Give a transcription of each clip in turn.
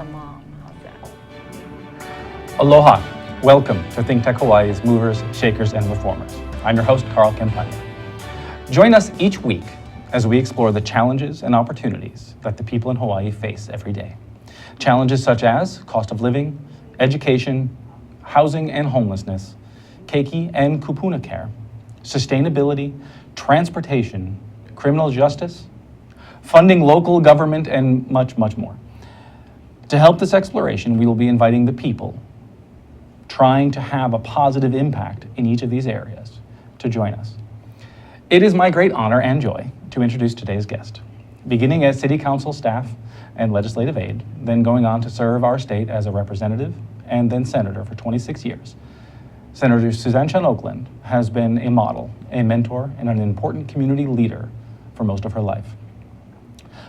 a mom. How's that? Aloha. Welcome to ThinkTech Hawaii's Movers, Shakers, and Reformers. I'm your host, Carl Kempani. Join us each week as we explore the challenges and opportunities that the people in Hawaii face every day. Challenges such as cost of living, education, housing and homelessness, Keiki and kupuna care, sustainability, transportation, criminal justice, funding local government, and much, much more. To help this exploration, we will be inviting the people trying to have a positive impact in each of these areas to join us. It is my great honor and joy to introduce today's guest. Beginning as City Council staff and legislative aide, then going on to serve our state as a representative and then senator for 26 years, Senator Suzanne Chun Oakland has been a model, a mentor, and an important community leader for most of her life.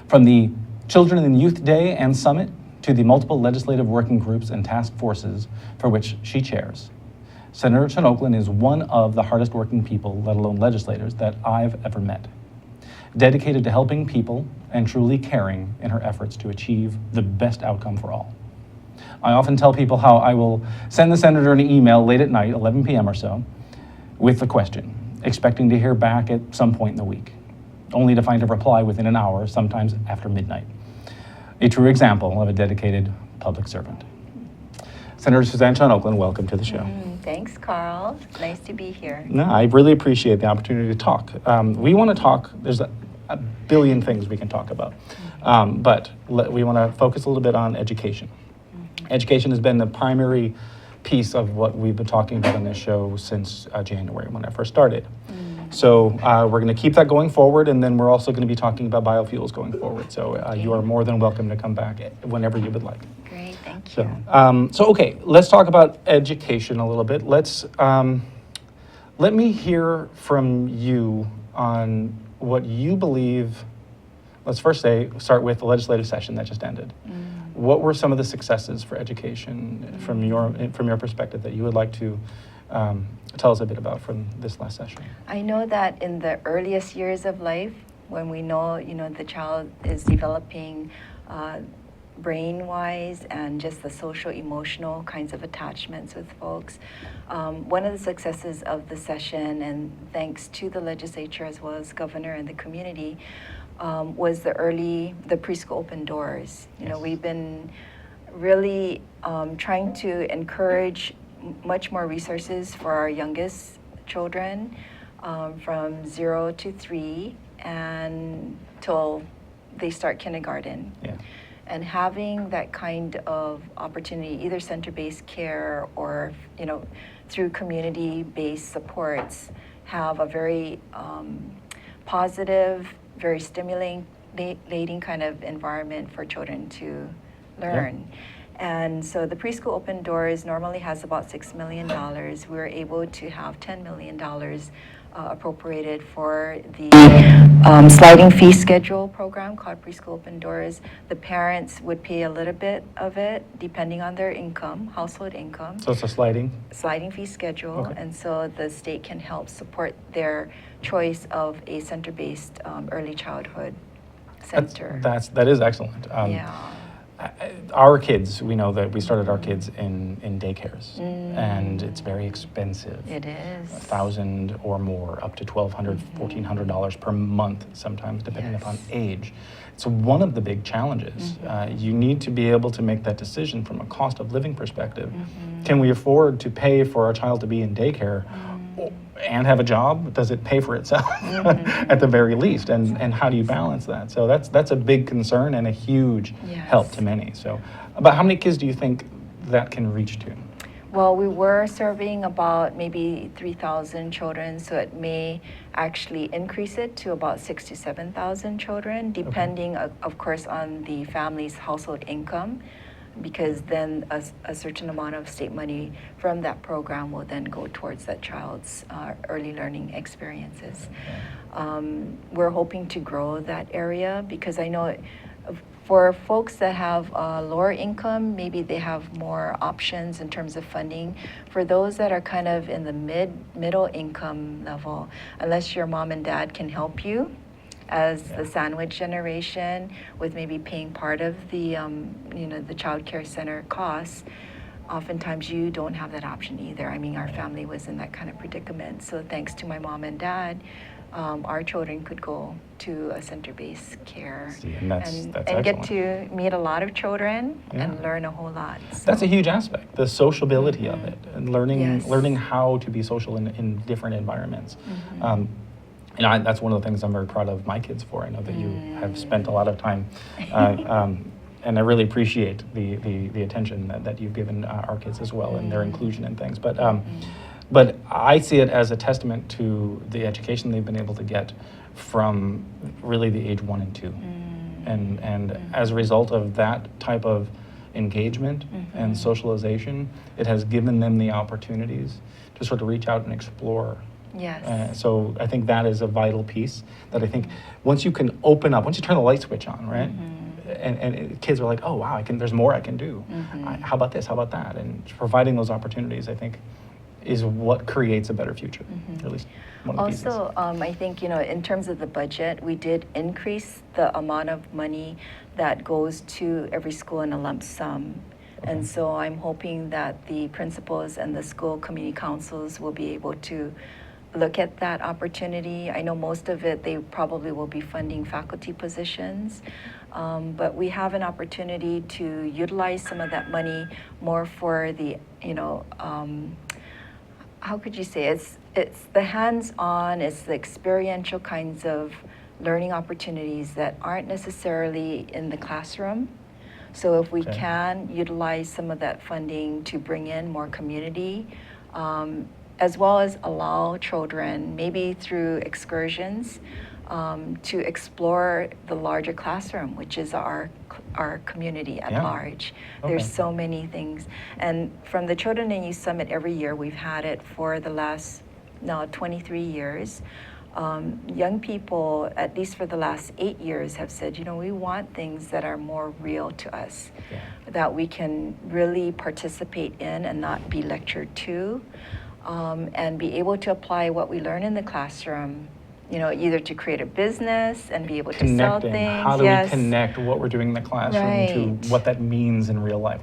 From the Children and Youth Day and Summit to the multiple legislative working groups and task forces for which she chairs, Senator Chun Oakland is one of the hardest working people, let alone legislators, that I've ever met. Dedicated to helping people and truly caring in her efforts to achieve the best outcome for all. I often tell people how I will send the senator an email late at night, 11 p.m. or so, with a question, expecting to hear back at some point in the week, only to find a reply within an hour, sometimes after midnight. A true example of a dedicated public servant. Senator Suzanne Chun Oakland, welcome to the show. Thanks, Carl. Nice to be here. No, I really appreciate the opportunity to talk. We want to talk, there's a billion things we can talk about, but we want to focus a little bit on education. Education has been the primary piece of what we've been talking about on this show since January when I first started. So we're going to keep that going forward, and then we're also going to be talking about biofuels going forward. So you are more than welcome to come back whenever you would like. Great, thank you. So okay, let's talk about education a little bit. Let me hear from you on what you believe. Let's first start with the legislative session that just ended. What were some of the successes for education from your perspective that you would like to tell us a bit about from this last session? I know that in the earliest years of life, when we know, the child is developing brain-wise and just the social-emotional kinds of attachments with folks. One of the successes of the session, and thanks to the legislature as well as governor and the community, was the preschool open doors. We've been really trying to encourage much more resources for our youngest children from 0 to 3 and till they start kindergarten. Yeah. And having that kind of opportunity, either center-based care or through community-based supports, have a very positive, very stimulating kind of environment for children to learn. Yeah. And so the preschool open doors normally has about $6 million. We were able to have $10 million appropriated for the sliding fee schedule program called Preschool Open Doors. The parents would pay a little bit of it depending on their income, household income. So it's a sliding fee schedule, okay. And so the state can help support their choice of a center-based early childhood center. That is excellent. Yeah. Our kids, we know that we started our kids in daycares, and it's very expensive. It is. $1,000 or more, up to $1,200, $1,400 per month sometimes, depending upon age. So one of the big challenges, you need to be able to make that decision from a cost of living perspective. Can we afford to pay for our child to be in daycare and have a job? Does it pay for itself at the very least? And how do you balance that? So that's a big concern and a huge help to many. So about how many kids do you think that can reach to? Well, we were serving about maybe 3,000 children, so it may actually increase it to about 6,000 to 7,000 children, depending, of course, on the family's household income, because then a certain amount of state money from that program will then go towards that child's early learning experiences. We're hoping to grow that area because I know for folks that have lower income, maybe they have more options in terms of funding. For those that are kind of in the middle income level, unless your mom and dad can help you, as the sandwich generation, with maybe paying part of the the child care center costs. Oftentimes you don't have that option either. I mean, our family was in that kind of predicament. So thanks to my mom and dad, our children could go to a center-based care. See, and that's and get excellent. to meet a lot of children Yeah. and learn a whole lot. So. That's a huge aspect, the sociability of it, and learning Yes. learning how to be social in different environments. That's one of the things I'm very proud of my kids for. I know that you have spent a lot of time, and I really appreciate the attention that you've given our kids as well and their inclusion in things. But I see it as a testament to the education they've been able to get from really the age 1 and 2. And as a result of that type of engagement and socialization, it has given them the opportunities to sort of reach out and explore. Yes. So I think that is a vital piece that I think once you can open up, once you turn the light switch on, right? And kids are like, oh wow, there's more I can do. How about this? How about that? And providing those opportunities, I think, is what creates a better future. At least one of the pieces. Also, I think, in terms of the budget, we did increase the amount of money that goes to every school in a lump sum. And so I'm hoping that the principals and the school community councils will be able to look at that opportunity. I know most of it, they probably will be funding faculty positions, but we have an opportunity to utilize some of that money more for the, how could you say, it's the hands-on, it's the experiential kinds of learning opportunities that aren't necessarily in the classroom. So if we can utilize some of that funding to bring in more community, as well as allow children, maybe through excursions, to explore the larger classroom, which is our community at large. There's so many things. And from the Children and Youth Summit every year, we've had it for the last now 23 years. Young people, at least for the last 8 years, have said, we want things that are more real to us, that we can really participate in and not be lectured to, and be able to apply what we learn in the classroom, either to create a business and be able to sell things. How do we connect what we're doing in the classroom to what that means in real life,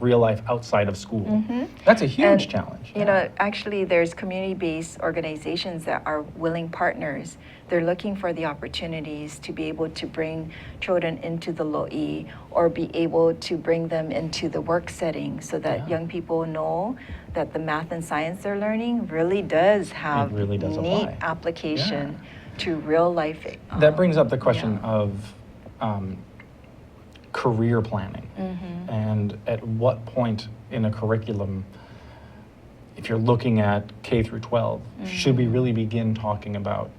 real life outside of school? That's a huge challenge. Actually, there's community-based organizations that are willing partners. They're looking for the opportunities to be able to bring children into the lo'i or be able to bring them into the work setting so that young people know that the math and science they're learning really does have neat application to real life. That brings up the question of career planning. And at what point in a curriculum, if you're looking at K through 12, should we really begin talking about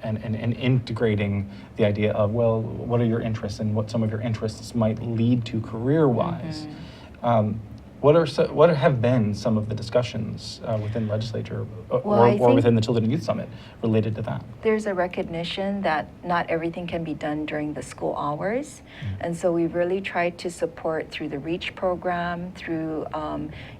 and integrating the idea of, well, what are your interests and what some of your interests might lead to career-wise? What have been some of the discussions within Legislature or within the Children and Youth Summit related to that? There's a recognition that not everything can be done during the school hours. And so we really tried to support through the REACH program, through,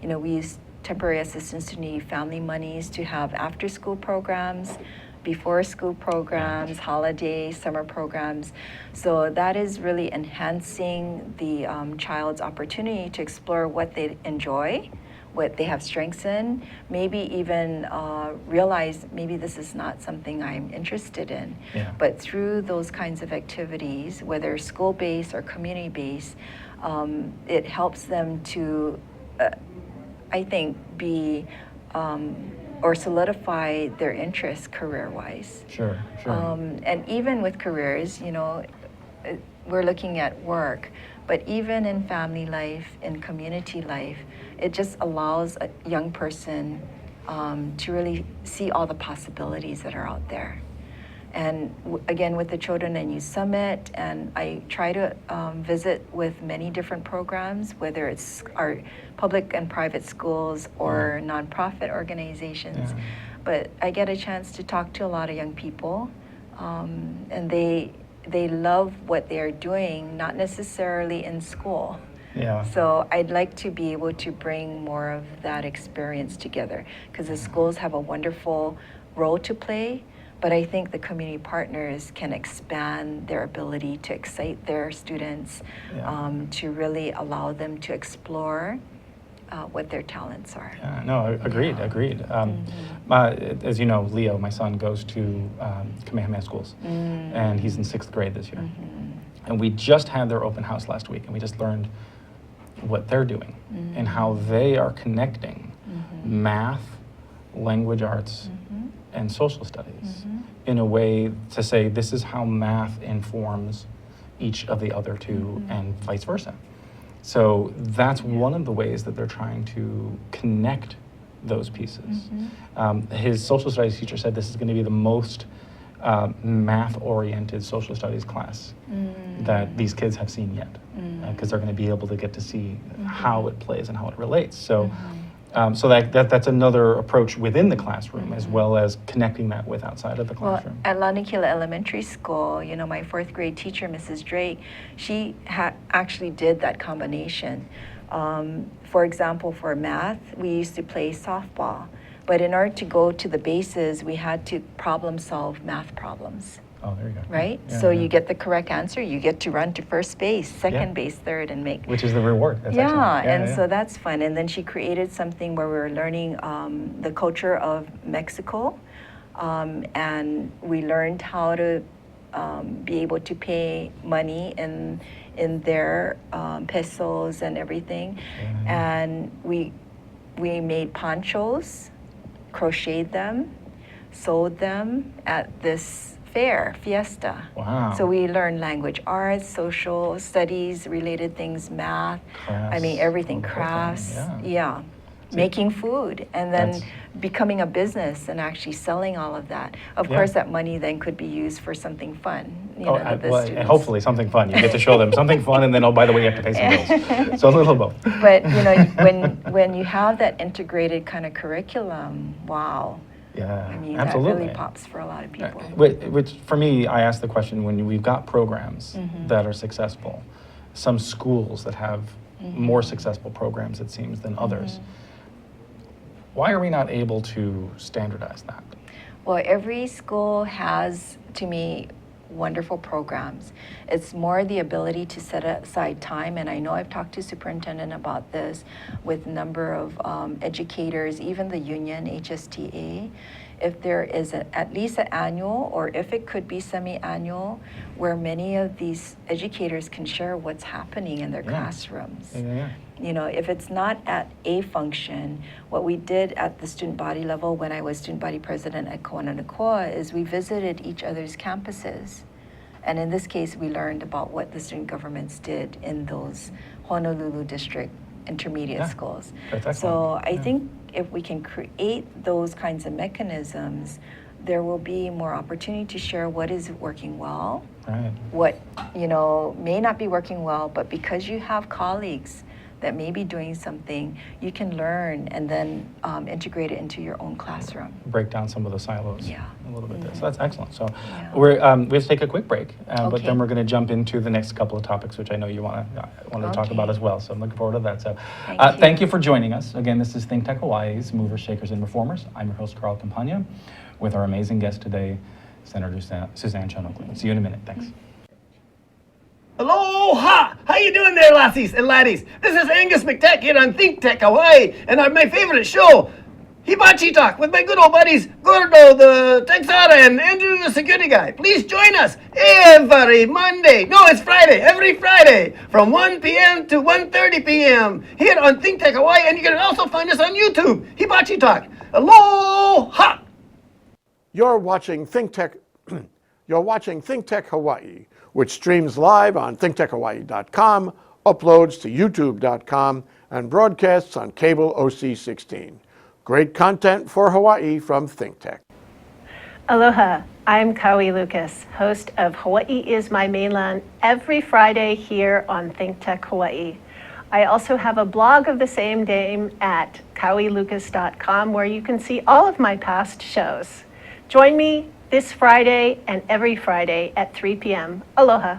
we use temporary assistance to needy family monies to have after-school programs, before school programs, holiday, summer programs. So that is really enhancing the child's opportunity to explore what they enjoy, what they have strengths in, maybe even realize maybe this is not something I'm interested in. But through those kinds of activities, whether school-based or community-based, it helps them to, I think, be or solidify their interests career-wise. Sure. And even with careers, we're looking at work, but even in family life, in community life, it just allows a young person to really see all the possibilities that are out there. And again, with the Children and Youth Summit, and I try to visit with many different programs, whether it's our public and private schools or nonprofit organizations. But I get a chance to talk to a lot of young people, and they love what they're doing, not necessarily in school. So I'd like to be able to bring more of that experience together, because the schools have a wonderful role to play, But I think the community partners can expand their ability to excite their students, to really allow them to explore what their talents are. Yeah, no, agreed. As you know, Leo, my son, goes to Kamehameha schools, and he's in 6th grade this year. And we just had their open house last week, and we just learned what they're doing and how they are connecting math, language arts, and social studies in a way to say this is how math informs each of the other two and vice versa. So that's one of the ways that they're trying to connect those pieces. His social studies teacher said this is going to be the most math-oriented social studies class that these kids have seen yet, because they're going to be able to get to see how it plays and how it relates. So, so that's another approach within the classroom, as well as connecting that with outside of the classroom. Well, at Laniakila Elementary School, you know, my 4th grade teacher, Mrs. Drake, she actually did that combination. For example, for math, we used to play softball. But in order to go to the bases, we had to problem solve math problems. Oh, there you go. Right? So you get the correct answer, you get to run to first base, second base, third, and make. Which is the reward. That's excellent. So that's fun. And then she created something where we were learning the culture of Mexico, and we learned how to be able to pay money in their pesos and everything. And we made ponchos, crocheted them, sewed them at this fiesta. Wow. So we learned language arts, social studies, related things, math, Crafts, everything, crafts, making food, and then becoming a business and actually selling all of that. Of course, that money then could be used for something fun. And hopefully something fun. You get to show them something fun, and then, oh, by the way, you have to pay some bills. So a little both. But, you know, when you have that integrated kind of curriculum, wow. Yeah, I mean, absolutely. that really pops for a lot of people. Which, for me, I ask the question, when we've got programs that are successful, some schools that have more successful programs, it seems, than others, why are we not able to standardize that? Well, every school has, to me, wonderful programs. It's more the ability to set aside time, and I know I've talked to superintendent about this with a number of educators, even the union, HSTA, if there is at least an annual, or if it could be semi-annual, where many of these educators can share what's happening in their classrooms. You know, if it's not at a function, what we did at the student body level when I was student body president at Kawananakoa is we visited each other's campuses. And in this case, we learned about what the student governments did in those Honolulu district intermediate schools. So I think if we can create those kinds of mechanisms, there will be more opportunity to share what is working well, what, you know, may not be working well, but because you have colleagues that may be doing something, you can learn and then integrate it into your own classroom. Break down some of the silos a little bit there. So that's excellent. So we have to take a quick break, but then we're going to jump into the next couple of topics, which I know you want to talk about as well. So I'm looking forward to that. So thank you for joining us. Again, this is ThinkTech Hawaii's Movers, Shakers, and Reformers. I'm your host, Carl Campagna, with our amazing guest today, Senator Suzanne Chun Oakland. See you in a minute. Thanks. Aloha! How you doing there, lassies and laddies? This is Angus McTech here on ThinkTech Hawaii, and on my favorite show, Hibachi Talk, with my good old buddies, Gordo the Texara and Andrew the security guy. Please join us every Monday. No, it's Friday. Every Friday from 1 p.m. to 1:30 p.m. here on ThinkTech Hawaii, and you can also find us on YouTube, Hibachi Talk. Aloha! You're watching ThinkTech Hawaii, which streams live on thinktechhawaii.com, uploads to youtube.com, and broadcasts on cable OC16. Great content for Hawaii from ThinkTech. Aloha, I'm Kaui Lucas, host of Hawaii is My Mainland every Friday here on ThinkTech Hawaii. I also have a blog of the same name at kauilucas.com where you can see all of my past shows. Join me this Friday and every Friday at 3 p.m. Aloha.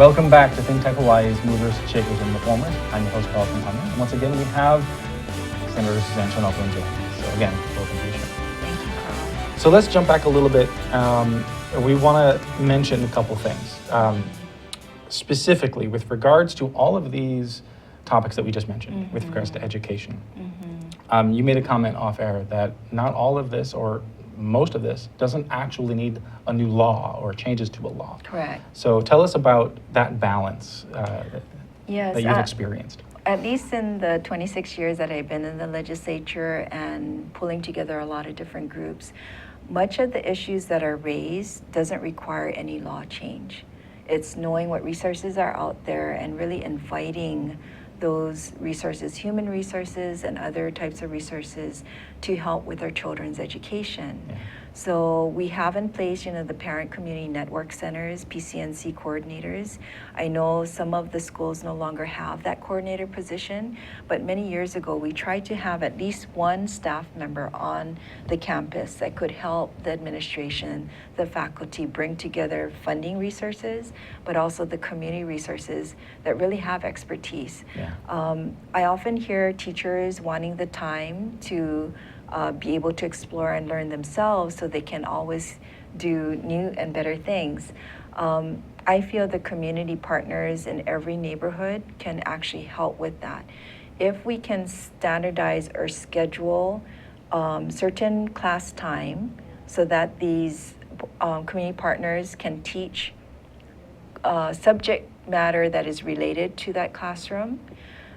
Welcome back to ThinkTech Hawaii's Movers, Shakers, and Reformers. I'm your host, Carl Campagna, and once again we have Senator Suzanne Chun Oakland joining us. So again, welcome to the show. Thank you, Carl. So let's jump back a little bit. We want to mention a couple things. Specifically, with regards to all of these topics that we just mentioned, with regards to education. You made a comment off air that not all of this, or most of this, doesn't actually need a new law or changes to a law. Correct. So tell us about that balance Yes. that you've experienced. At least in the 26 years that I've been in the legislature and pulling together a lot of different groups, much of the issues that are raised doesn't require any law change. It's knowing what resources are out there and really inviting those resources, human resources and other types of resources, to help with our children's education. Yeah. So we have in place, the Parent Community Network Centers, PCNC coordinators. I know some of the schools no longer have that coordinator position, but many years ago we tried to have at least one staff member on the campus that could help the administration, the faculty bring together funding resources, but also the community resources that really have expertise. Yeah. I often hear teachers wanting the time to be able to explore and learn themselves so they can always do new and better things. I feel the community partners in every neighborhood can actually help with that. If we can standardize or schedule certain class time so that these community partners can teach subject matter that is related to that classroom,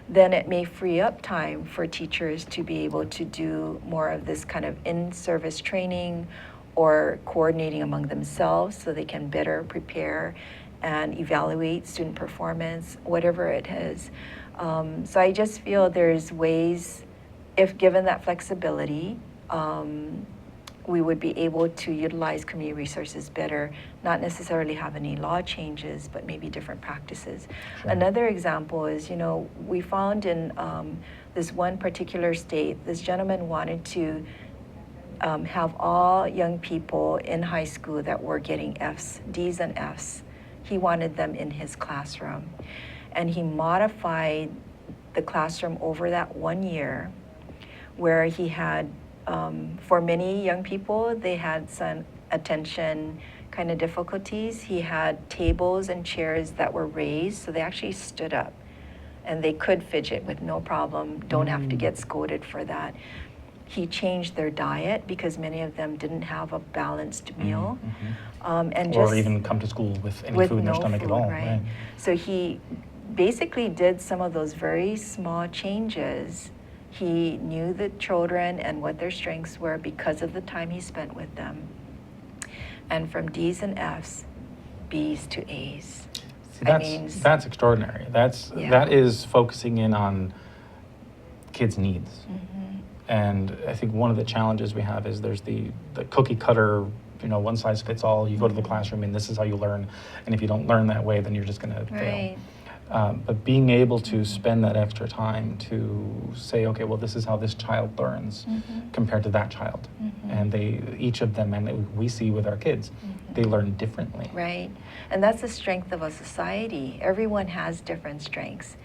then it may free up time for teachers to be able to do more of this kind of in-service training or coordinating among themselves so they can better prepare and evaluate student performance, whatever it is. So I just feel there's ways, if given that flexibility, we would be able to utilize community resources better, not necessarily have any law changes, but maybe different practices. Sure. Another example is, we found in this one particular state, this gentleman wanted to have all young people in high school that were getting Fs, Ds and Fs. He wanted them in his classroom. And he modified the classroom over that 1 year where he had for many young people, they had some attention kind of difficulties. He had tables and chairs that were raised, so they actually stood up and they could fidget with no problem, don't have to get scolded for that. He changed their diet because many of them didn't have a balanced meal. And or even come to school with any food in their stomach at all. Right. So he basically did some of those very small changes. He knew the children and what their strengths were because of the time he spent with them. And from D's and F's, B's to A's. See, that's extraordinary. That is focusing in on kids' needs. And I think one of the challenges we have is there's the cookie cutter, one size fits all. You go to the classroom and this is how you learn. And if you don't learn that way, then you're just going to fail. But being able to spend that extra time to say, okay, well, this is how this child learns compared to that child. And each of them, and we see with our kids, they learn differently. Right. And that's the strength of a society. Everyone has different strengths,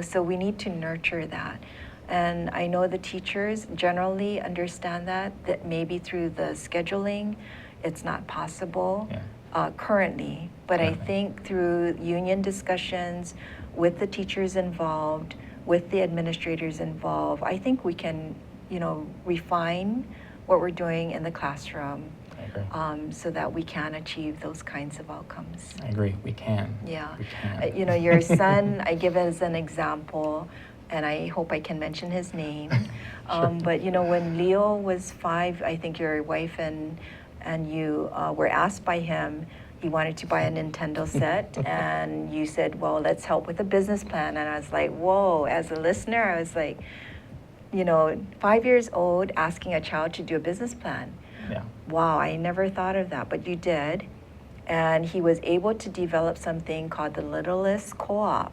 so we need to nurture that. And I know the teachers generally understand that maybe through the scheduling, it's not possible. Currently, but I think through union discussions with the teachers involved, with the administrators involved, I think we can, refine what we're doing in the classroom so that we can achieve those kinds of outcomes. I agree, we can. Yeah. We can. Your son, I give as an example, and I hope I can mention his name, but when Leo was 5, I think your wife and you were asked by him, he wanted to buy a Nintendo set, and you said, well, let's help with a business plan. And I was like, whoa, as a listener, I was like, 5 years old, asking a child to do a business plan. Yeah. Wow, I never thought of that, but you did. And he was able to develop something called the Littlest Co-op,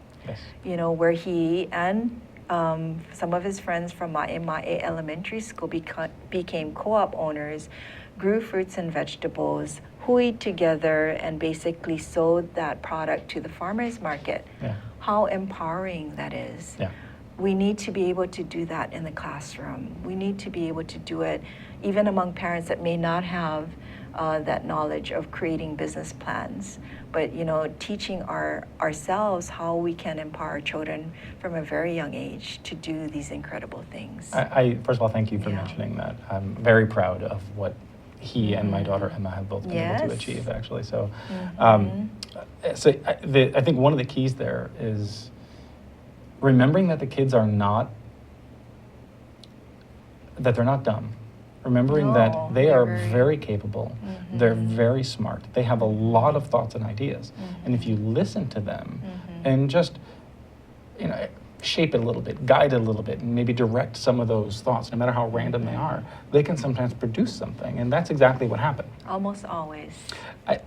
where he and some of his friends from Ma'e Elementary School became co-op owners, grew fruits and vegetables, hooey together and basically sold that product to the farmer's market. Yeah. How empowering that is. Yeah. We need to be able to do that in the classroom. We need to be able to do it even among parents that may not have that knowledge of creating business plans, but teaching ourselves how we can empower our children from a very young age to do these incredible things. I first of all, thank you for Yeah. mentioning that. I'm very proud of what he and my daughter Emma have both been able to Yes. achieve, actually. So, I think one of the keys there is remembering that the kids are not, that they're not dumb. Remembering No, that they they're are very- very capable, they're very smart, they have a lot of thoughts and ideas. And if you listen to them and just, shape it a little bit, guide it a little bit, and maybe direct some of those thoughts, no matter how random they are, they can sometimes produce something. And that's exactly what happened. Almost always.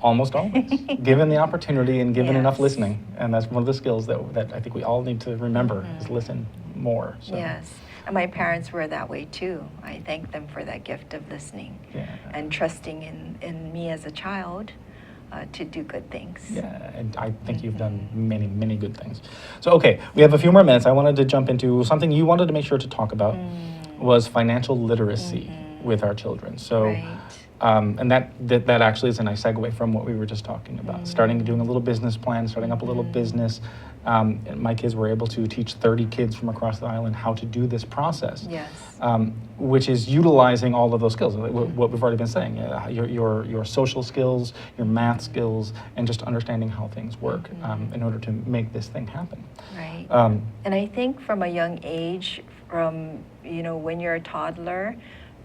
Almost always, given the opportunity and given enough Yes. listening. And that's one of the skills that I think we all need to remember is listen more. So. Yes. And my parents were that way too. I thank them for that gift of listening Yeah. and trusting in me as a child to do good things. Yeah, and I think you've done many, many good things. So, okay, we have a few more minutes. I wanted to jump into something you wanted to make sure to talk about was financial literacy with our children. So, Right. and that actually is a nice segue from what we were just talking about. Starting doing a little business plan, starting up a little business. And my kids were able to teach 30 kids from across the island how to do this process. Yes. Which is utilizing all of those skills, what we've already been saying, your social skills, your math skills, and just understanding how things work in order to make this thing happen. Right. And I think from a young age, from when you're a toddler,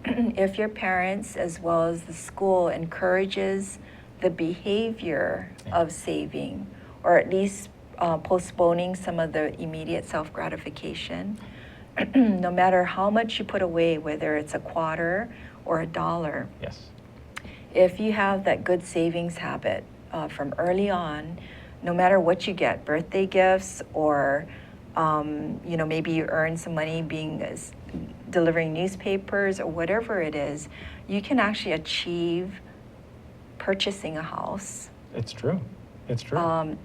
if your parents as well as the school encourages the behavior of saving, or at least postponing some of the immediate self-gratification, no matter how much you put away, whether it's a quarter or a dollar, Yes. if you have that good savings habit from early on, no matter what you get, birthday gifts or maybe you earn some money delivering newspapers or whatever it is, you can actually achieve purchasing a house. It's true. It's true.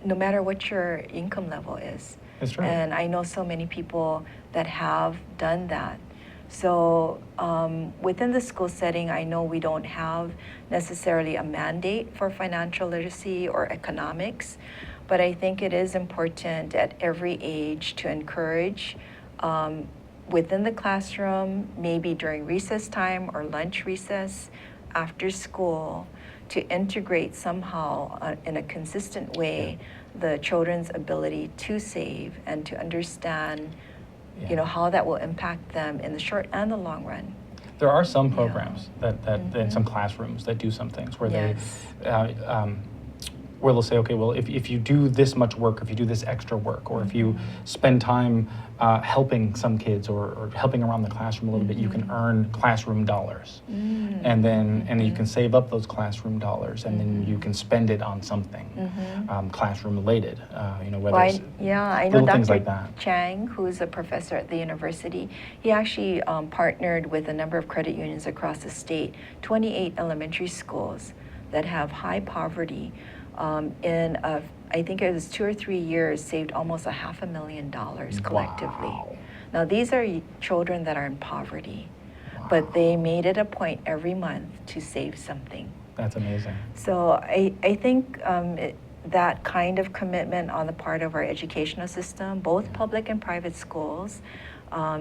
No matter what your income level is. It's true. And I know so many people that have done that. So within the school setting, I know we don't have necessarily a mandate for financial literacy or economics, but I think it is important at every age to encourage within the classroom, maybe during recess time or lunch recess, after school, to integrate somehow in a consistent way the children's ability to save and to understand how that will impact them in the short and the long run. There are some programs that in some classrooms that do some things where Yes. where they'll say, okay, well, if you do this much work, if you do this extra work, or if you spend time helping some kids or helping around the classroom a little bit, you can earn classroom dollars. And then you can save up those classroom dollars, and then you can spend it on something classroom related, whether Well, it's I know little things Dr. like that. Chang, who's a professor at the university, he actually partnered with a number of credit unions across the state, 28 elementary schools that have high poverty. I think it was 2 or 3 years, saved almost $500,000 collectively. Wow. Now these are children that are in poverty, but they made it a point every month to save something. That's amazing. So I think that kind of commitment on the part of our educational system, both public and private schools,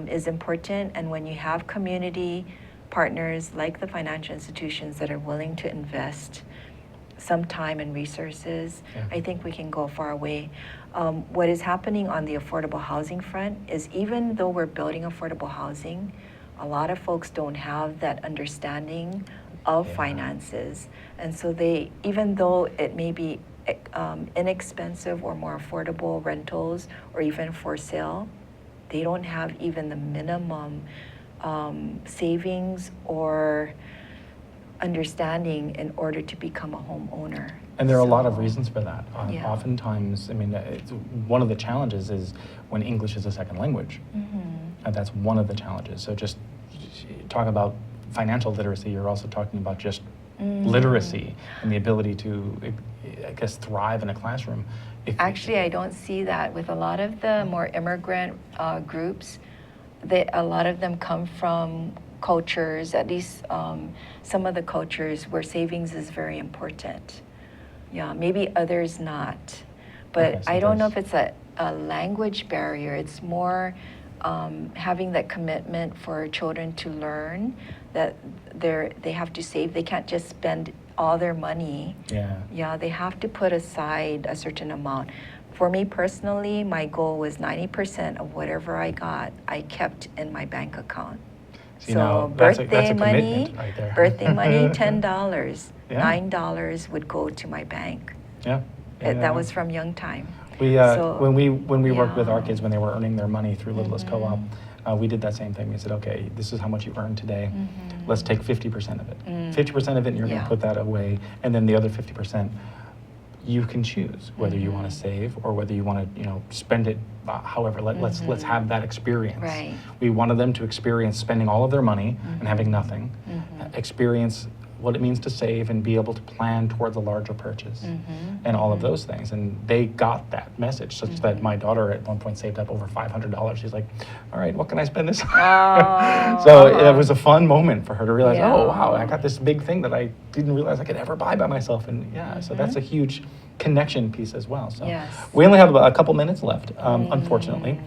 is important. And when you have community partners like the financial institutions that are willing to invest some time and resources, I think we can go a far way. What is happening on the affordable housing front is, even though we're building affordable housing, a lot of folks don't have that understanding of finances. And so even though it may be inexpensive or more affordable rentals or even for sale, they don't have even the minimum savings or understanding in order to become a homeowner. And there are a lot of reasons for that. Yeah. Oftentimes, one of the challenges is when English is a second language. And that's one of the challenges. So just talking about financial literacy, you're also talking about just literacy and the ability to, I guess, thrive in a classroom. Actually, I don't see that with a lot of the more immigrant groups. A lot of them come from cultures, at least some of the cultures where savings is very important. Yeah, maybe others not. But Okay, I don't know if it's a language barrier. It's more having that commitment for children to learn that they have to save. They can't just spend all their money. Yeah, they have to put aside a certain amount. For me personally, my goal was 90% of whatever I got, I kept in my bank account. So now, that's a commitment right there. Birthday money, $10. Yeah. $9 would go to my bank. Yeah. That was from young time. When we worked with yeah. our kids when they were earning their money through Littlest Co-op, we did that same thing. We said, okay, this is how much you earned today. Let's take 50% of it. 50% of it, and you're going to put that away, and then the other 50%, you can choose whether you want to save or whether you want to, spend it. However, let's have that experience. Right. We wanted them to experience spending all of their money and having nothing. Experience what it means to save and be able to plan towards a larger purchase and all of those things. And they got that message, such that my daughter at one point saved up over $500. She's like, all right, what can I spend this on? So it was a fun moment for her to realize, oh, wow, I got this big thing that I didn't realize I could ever buy by myself. And so that's a huge connection piece as well. So we only have about a couple minutes left, unfortunately.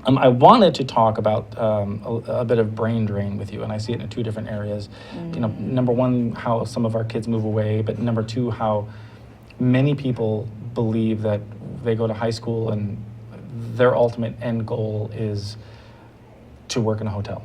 I wanted to talk about a bit of brain drain with you, and I see it in two different areas. Number one, how some of our kids move away, but number two, how many people believe that they go to high school and their ultimate end goal is to work in a hotel,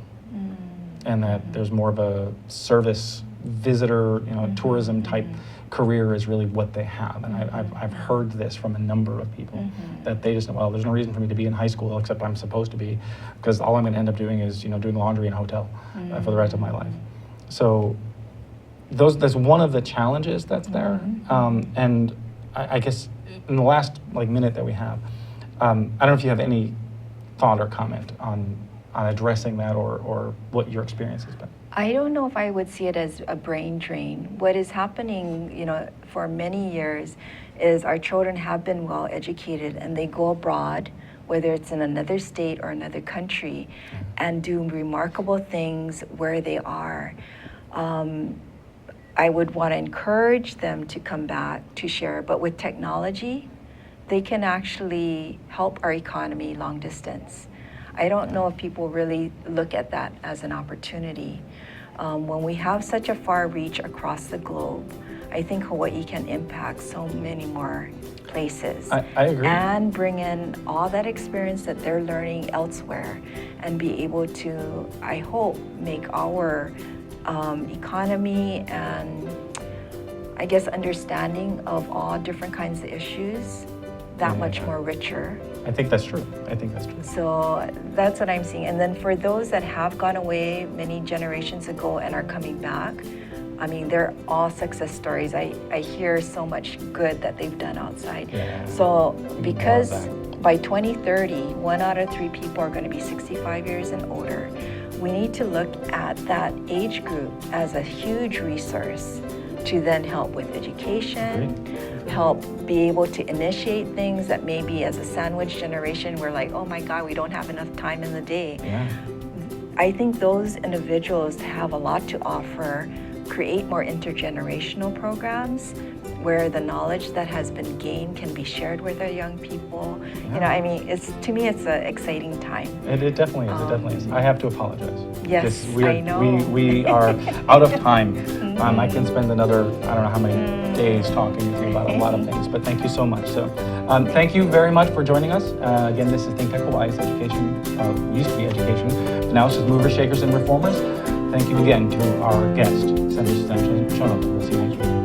and that there's more of a service visitor, tourism type career is really what they have. And I've heard this from a number of people that they just know, well, there's no reason for me to be in high school except I'm supposed to be, because all I'm going to end up doing is doing laundry in a hotel for the rest of my life. So that's one of the challenges that's there. And I guess in the last minute that we have, I don't know if you have any thought or comment on addressing that or what your experience has been. I don't know if I would see it as a brain drain. What is happening, for many years is our children have been well educated and they go abroad, whether it's in another state or another country, and do remarkable things where they are. I would want to encourage them to come back to share, but with technology, they can actually help our economy long distance. I don't know if people really look at that as an opportunity. When we have such a far reach across the globe, I think Hawaii can impact so many more places. I agree. And bring in all that experience that they're learning elsewhere and be able to, I hope, make our economy and I guess understanding of all different kinds of issues that much more richer. I think that's true. So that's what I'm seeing. And then for those that have gone away many generations ago and are coming back, I mean, they're all success stories. I hear so much good that they've done outside. So because by 2030, 1 out of 3 people are going to be 65 years and older, we need to look at that age group as a huge resource to then help with education, help be able to initiate things that maybe as a sandwich generation, we're like, oh my God, we don't have enough time in the day. I think those individuals have a lot to offer, create more intergenerational programs where the knowledge that has been gained can be shared with our young people. To me, it's an exciting time. It definitely is. It definitely is. I have to apologize. Yes, I know. We are out of time. I can spend another, I don't know how many days talking with you about a lot of things, but thank you so much. So thank you very much for joining us. Again, this is ThinkTech Hawaii's education, used to be education, but now it's just movers, shakers, and reformers. Thank you again to our guest, Senator Suzanne Chun Oakland. We'll see you next week.